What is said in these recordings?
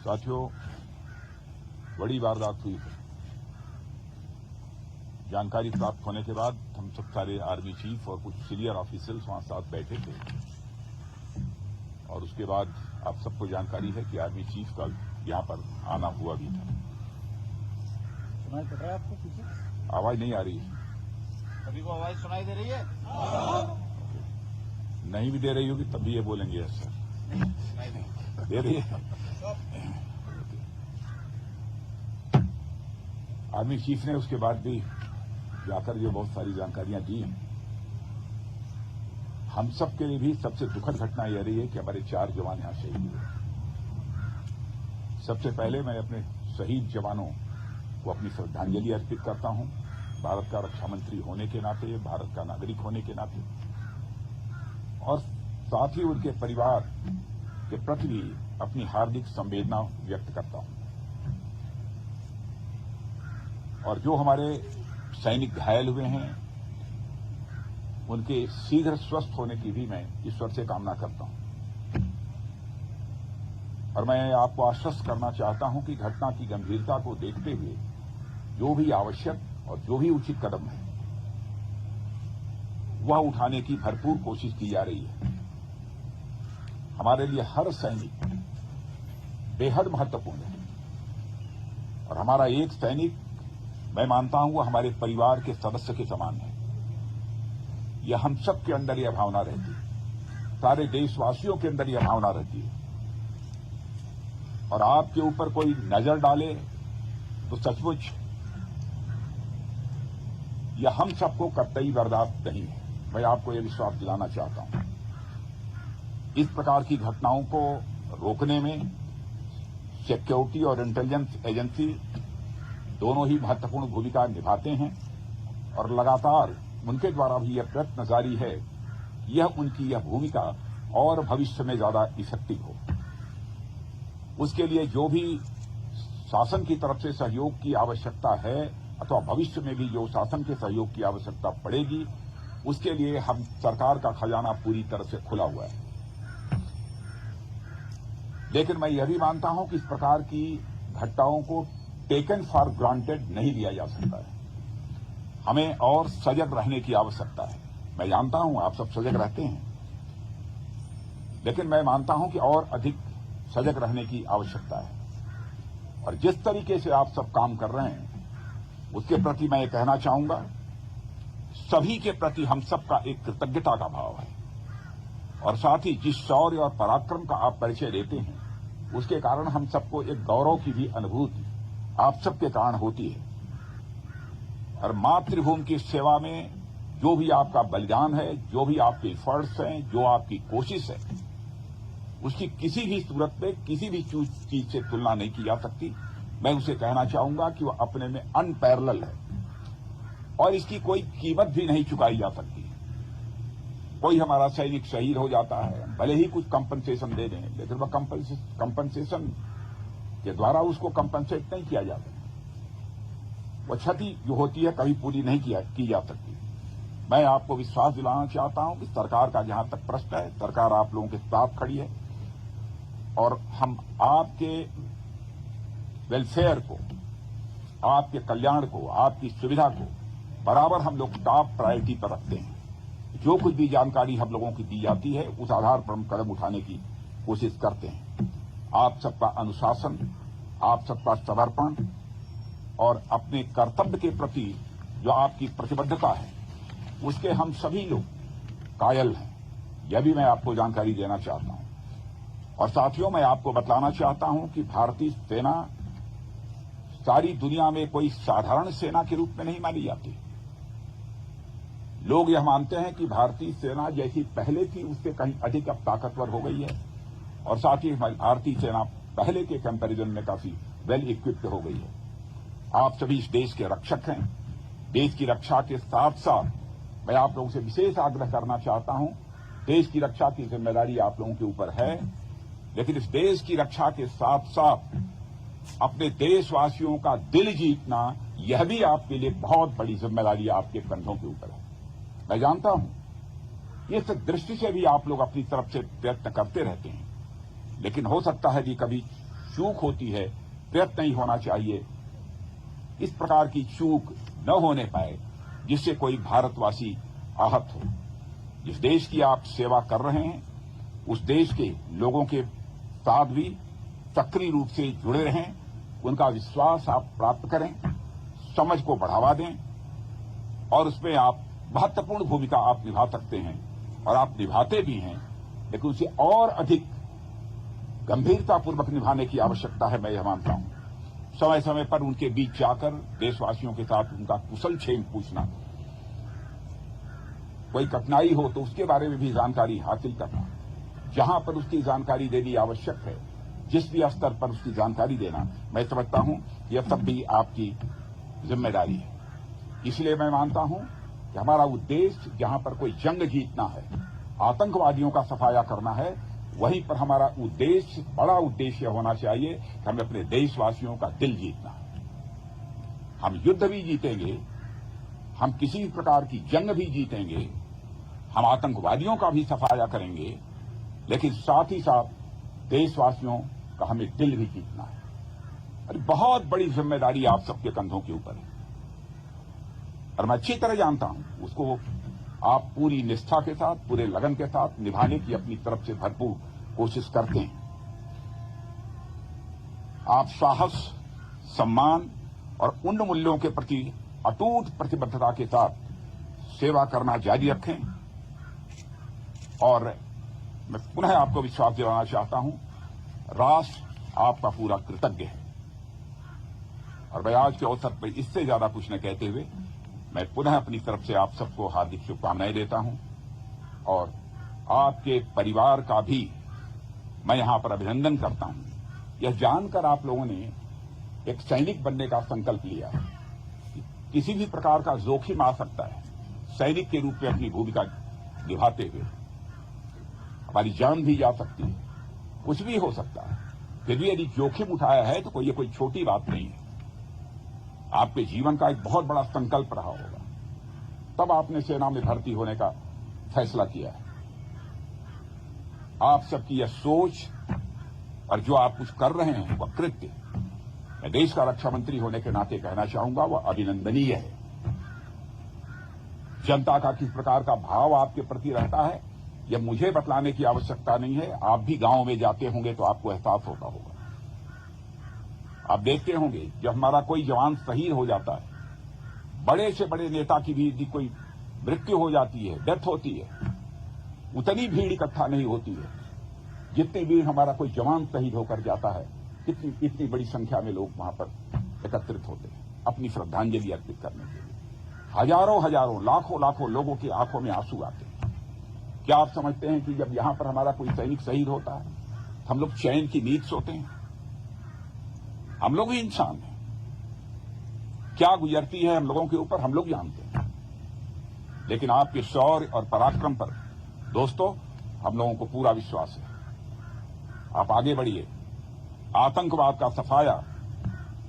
साथियों, बड़ी वारदात हुई है। जानकारी प्राप्त होने के बाद हम सब सारे आर्मी चीफ और कुछ सीनियर ऑफिसर्स वहां साथ बैठे थे और उसके बाद आप सबको जानकारी है कि आर्मी चीफ का यहां पर आना हुआ भी था। सुनाई पड़ रहा है आपको पीछे? आवाज नहीं आ रही है? सभी को आवाज सुनाई दे रही है? नहीं भी दे रही होगी तब भी ये बोलेंगे यस सर। सुनाई नहीं दे रही है। आर्मी चीफ ने उसके बाद भी जाकर जो बहुत सारी जानकारियां दी हैं। हम सब के लिए भी सबसे दुखद घटना यह रही है कि हमारे 4 जवान यहां शहीद हुए। सबसे पहले मैं अपने शहीद जवानों को अपनी श्रद्धांजलि अर्पित करता हूं, भारत का रक्षा मंत्री होने के नाते, भारत का नागरिक होने के नाते, और साथ ही उनके परिवार के प्रति भी अपनी हार्दिक संवेदना व्यक्त करता हूं। और जो हमारे सैनिक घायल हुए हैं उनके शीघ्र स्वस्थ होने की भी मैं ईश्वर से कामना करता हूं। और मैं आपको आश्वस्त करना चाहता हूं कि घटना की गंभीरता को देखते हुए जो भी आवश्यक और जो भी उचित कदम है वह उठाने की भरपूर कोशिश की जा रही है। हमारे लिए हर सैनिक बेहद महत्वपूर्ण है और हमारा एक सैनिक, मैं मानता हूं, वह हमारे परिवार के सदस्य के समान है। यह हम सब के अंदर यह भावना रहती है, सारे देशवासियों के अंदर यह भावना रहती है। और आपके ऊपर कोई नजर डाले तो सचमुच यह हम सबको कतई बर्दाश्त नहीं है। मैं आपको यह विश्वास दिलाना चाहता हूं। इस प्रकार की घटनाओं को रोकने में सिक्योरिटी और इंटेलिजेंस एजेंसी दोनों ही महत्वपूर्ण भूमिका निभाते हैं और लगातार उनके द्वारा भी यह प्रयत्न जारी है यह उनकी यह भूमिका और भविष्य में ज्यादा इफेक्टिव हो। उसके लिए जो भी शासन की तरफ से सहयोग की आवश्यकता है अथवा भविष्य में भी जो शासन के सहयोग की आवश्यकता पड़ेगी, उसके लिए हम सरकार का खजाना पूरी तरह से खुला हुआ है। लेकिन मैं यह भी मानता हूं कि इस प्रकार की घटनाओं को टेकन फॉर ग्रांटेड नहीं लिया जा सकता है। हमें और सजग रहने की आवश्यकता है। मैं जानता हूं आप सब सजग रहते हैं, लेकिन मैं मानता हूं कि और अधिक सजग रहने की आवश्यकता है। और जिस तरीके से आप सब काम कर रहे हैं उसके प्रति मैं ये कहना चाहूंगा, सभी के प्रति हम सबका एक कृतज्ञता का भाव है। और साथ ही जिस शौर्य और पराक्रम का आप परिचय देते हैं उसके कारण हम सबको एक गौरव की भी अनुभूति आप सबके कारण होती है। और मातृभूमि की सेवा में जो भी आपका बलिदान है, जो भी आपके एफर्ट्स हैं, जो आपकी कोशिश है, उसकी किसी भी सूरत में किसी भी चीज से तुलना नहीं की जा सकती। मैं उसे कहना चाहूंगा कि वह अपने में अनपैरेलल है और इसकी कोई कीमत भी नहीं चुकाई जा सकती। कोई हमारा सैनिक शहीद हो जाता है, भले ही कुछ कंपनसेशन दे दें, लेकिन वह कंपनसेशन के द्वारा उसको कंपनसेट नहीं किया जाता। वह क्षति जो होती है कभी पूरी नहीं की जा सकती। मैं आपको विश्वास दिलाना चाहता हूं कि सरकार का जहां तक प्रश्न है, सरकार आप लोगों के साथ खड़ी है और हम आपके वेलफेयर को, आपके कल्याण को, आपकी सुविधा को बराबर हम लोग टॉप प्रायोरिटी पर रखते हैं। जो कुछ भी जानकारी हम लोगों की दी जाती है उस आधार पर हम कदम उठाने की कोशिश करते हैं। आप सबका अनुशासन, आप सबका समर्पण और अपने कर्तव्य के प्रति जो आपकी प्रतिबद्धता है उसके हम सभी लोग कायल हैं। यह भी मैं आपको जानकारी देना चाहता हूं। और साथियों, मैं आपको बतलाना चाहता हूं कि भारतीय सेना सारी दुनिया में कोई साधारण सेना के रूप में नहीं मानी जाती। लोग यह मानते हैं कि भारतीय सेना जैसी पहले थी उससे कहीं अधिक अब ताकतवर हो गई है और साथ ही हमारी भारतीय सेना पहले के कंपैरिजन में काफी वेल इक्विप्ड हो गई है। आप सभी इस देश के रक्षक हैं। देश की रक्षा के साथ साथ मैं आप लोगों से विशेष आग्रह करना चाहता हूं, देश की रक्षा की जिम्मेदारी आप लोगों के ऊपर है, लेकिन इस देश की रक्षा के साथ साथ अपने देशवासियों का दिल जीतना यह भी आपके लिए बहुत बड़ी जिम्मेदारी आपके कंधों के ऊपर है। मैं जानता हूं इस दृष्टि से भी आप लोग अपनी तरफ से प्रयत्न करते रहते हैं, लेकिन हो सकता है कि कभी चूक होती है, प्रयत्न नहीं होना चाहिए इस प्रकार की चूक न होने पाए जिससे कोई भारतवासी आहत हो। जिस देश की आप सेवा कर रहे हैं उस देश के लोगों के साथ भी सक्रिय रूप से जुड़े रहें, उनका विश्वास आप प्राप्त करें, समझ को बढ़ावा दें और उसमें आप महत्वपूर्ण भूमिका आप निभा सकते हैं और आप निभाते भी हैं, लेकिन उसे और अधिक गंभीरतापूर्वक निभाने की आवश्यकता है। मैं यह मानता हूं समय समय पर उनके बीच जाकर देशवासियों के साथ उनका कुशल क्षेम पूछना, कोई कठिनाई हो तो उसके बारे में भी जानकारी हासिल करना, जहां पर उसकी जानकारी देनी आवश्यक है, जिस भी स्तर पर उसकी जानकारी देना, मैं समझता हूं यह सब भी आपकी जिम्मेदारी है। इसलिए मैं मानता हूं कि हमारा उद्देश्य जहां पर कोई जंग जीतना है, आतंकवादियों का सफाया करना है, वहीं पर हमारा उद्देश्य, बड़ा उद्देश्य होना चाहिए कि हमें अपने देशवासियों का दिल जीतना है। हम युद्ध भी जीतेंगे, हम किसी भी प्रकार की जंग भी जीतेंगे, हम आतंकवादियों का भी सफाया करेंगे, लेकिन साथ ही साथ देशवासियों का हमें दिल भी जीतना है। और बहुत बड़ी जिम्मेदारी आप सबके कंधों के ऊपर है और मैं अच्छी तरह जानता हूं उसको आप पूरी निष्ठा के साथ, पूरे लगन के साथ निभाने की अपनी तरफ से भरपूर कोशिश करते हैं। आप साहस, सम्मान और उन मूल्यों के प्रति अटूट प्रतिबद्धता के साथ सेवा करना जारी रखें और मैं पुनः आपको विश्वास दिलाना चाहता हूं, राष्ट्र आपका पूरा कृतज्ञ है। और मैं आज के अवसर पर इससे ज्यादा कुछ न कहते हुए मैं पुनः अपनी तरफ से आप सबको हार्दिक शुभकामनाएं देता हूं और आपके परिवार का भी मैं यहां पर अभिनंदन करता हूं। यह जानकर आप लोगों ने एक सैनिक बनने का संकल्प लिया है। किसी भी प्रकार का जोखिम आ सकता है, सैनिक के रूप में अपनी भूमिका निभाते हुए हमारी जान भी जा सकती है, कुछ भी हो सकता है, फिर भी यदि जोखिम उठाया है तो ये कोई छोटी बात नहीं है। आपके जीवन का एक बहुत बड़ा संकल्प रहा होगा, तब आपने सेना में भर्ती होने का फैसला किया है। आप सबकी यह सोच और जो आप कुछ कर रहे हैं वह कृत्य, मैं देश का रक्षा मंत्री होने के नाते कहना चाहूंगा, वह अभिनंदनीय है। जनता का किस प्रकार का भाव आपके प्रति रहता है यह मुझे बतलाने की आवश्यकता नहीं है। आप भी गांव में जाते होंगे तो आपको एहसास होता होगा। आप देखते होंगे जब हमारा कोई जवान शहीद हो जाता है, बड़े से बड़े नेता की भी यदि कोई मृत्यु हो जाती है, डेथ होती है, उतनी भीड़ इकट्ठा नहीं होती है जितनी भीड़ हमारा कोई जवान शहीद होकर जाता है। इतनी बड़ी संख्या में लोग वहां पर एकत्रित होते हैं अपनी श्रद्धांजलि अर्पित करने के लिए। हजारों हजारों, लाखों लाखों लोगों की आंखों में आंसू आते हैं। क्या आप समझते हैं कि जब यहां पर हमारा कोई सैनिक शहीद होता है हम लोग चैन की नींद सोते हैं? हम लोग भी इंसान हैं, क्या गुजरती है हम लोगों के ऊपर हम लोग जानते हैं। लेकिन आपके शौर्य और पराक्रम पर दोस्तों हम लोगों को पूरा विश्वास है। आप आगे बढ़िए, आतंकवाद का सफाया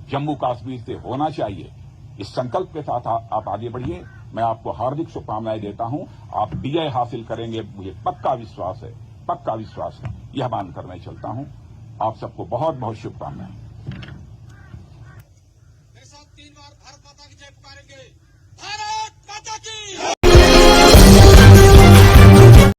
जम्मू कश्मीर से होना चाहिए, इस संकल्प के साथ आप आगे बढ़िए। मैं आपको हार्दिक शुभकामनाएं देता हूं, आप विजय हासिल करेंगे, मुझे पक्का विश्वास है, पक्का विश्वास है। यह मानकर मैं चलता हूं। आप सबको बहुत बहुत शुभकामनाएं।